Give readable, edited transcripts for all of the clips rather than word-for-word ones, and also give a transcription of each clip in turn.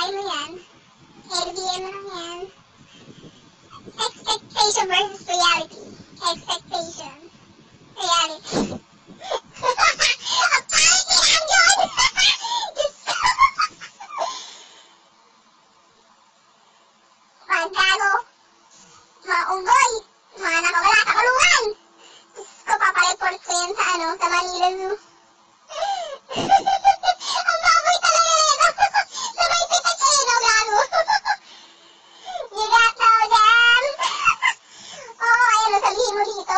Basahin mo yan. RDM lang yan. Expectation versus reality. Expectation. Reality. Ang pangit ni Anjon! Diyos ko! Mga gago. Mga unggoy. Mga nakawala sa kulungan. Diyos ko, papareport ko yan sa sa Manila Zoo. Ang baboy talaga nito. Sabay pitak gago. You got no jam. Oo, ayun, sabihin mo dito.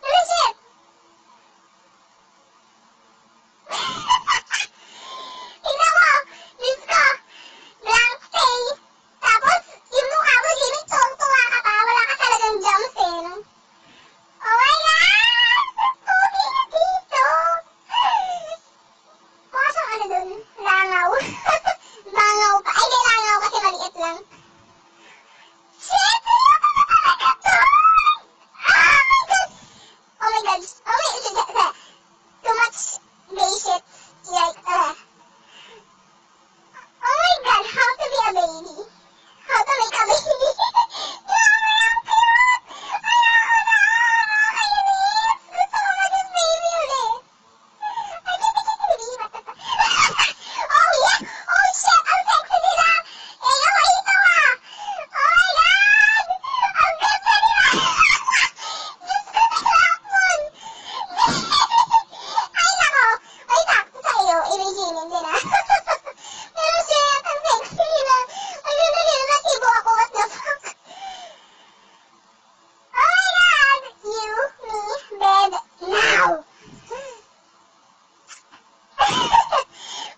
Legit. Tingnan mo. Diyos ko. Blank face. Tapos, yung mukha mo, Jimmy, tuwang-tuwa ka pa. Wala ka talagang jumps eh, no? Oh my God! Pogi na dito! Mukha siyang ano dun? Langaw. Langaw pa. Ay, di langaw kasi maliit lang. Shit! Ayoko na talaga to! Oh my God! Oh my God! Too much gay shit. Like, oh my God! How to be a baby? How to make a baby? Grabe ang cute! Ayoko na! Nakakainis! Gusto ko maging baby ulit! Ay, baby! What the fuck? Oh yeah! Oh shit! Ang sexy nila! Eh, yung mahito ah! Oh my God! Ang ganda nila! Diyos ko, nakalakmon! Ay, nako! Ay, sakto sa iyo. Ibiginin din ah. Pero shit! Ang sexy nila! Ang ganda nila! Nasibo ako! What the fuck? Oh my God! You, me, bed, now!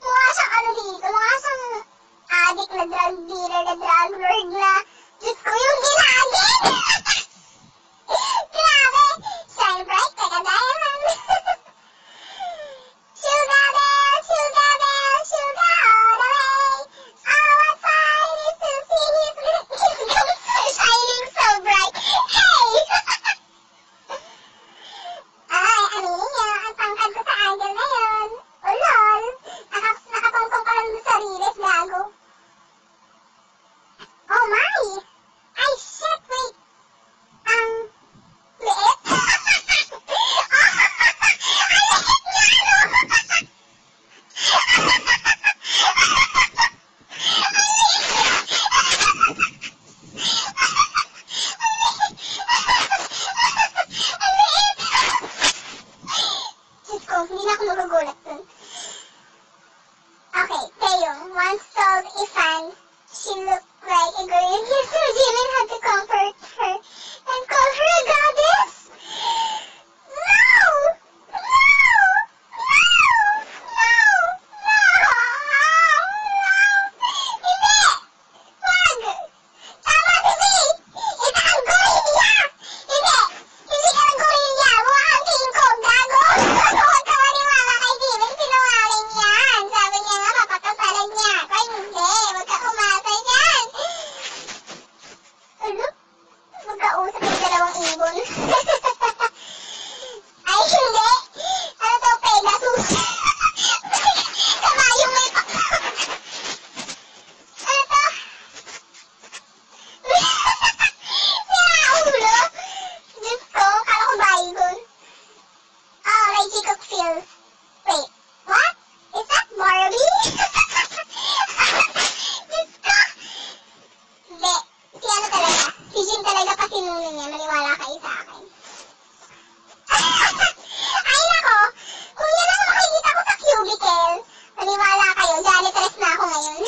Mukha siyang ano dito, mukha siyang addict na drug dealer na drug lord na, Diyos ko, yung ginagin! Grabe! Shine bright like a diamond! Sugar bell, sugar bell, sugar all the way! Oh, what fun is to see his gums shining so bright! Hey! Ay, aminin niyo, ang pangkad ko sa angle na yun. Oh, lol. Nakatungtong ka lang sa riles, gago. Oh, my! Ay, shit, wait. Ang liit? Ang liit nga, no? Diyos ko, hindi na ako magugulat dun. Okay, Taeyong once told a fan she looked like a girl. So Jimin had to comfort her and call her a goddess. No! No! No! No! Hindi! Wag! Tama si V! Isa kang gorilla! Hindi! Hindi ka ng gorilla! Mukha kang King Kong, gago! Huwag ka maniwala kay Jimin, sinungaling yan! Sabi niya nga, papakasalan niya ako. Hindi! Huwag ka umasa dyan! Ano? Magkausap yung dalawang ibon. Ay, hindi! Ano to, Pegasus? Kamayong may ano to? Sira ulo! Diyos ko, kala ko baygon. Oh, may chikok feel. Wait, what? Is that Barbie? Diyos ko! Hindi, si ano talaga? Si Jin talaga pasinuno niya, maniwala kayo sa akin. Ay nako, kung yan ang makikita ko sa cubicle, maniwala kayo, janitress na ako ngayon.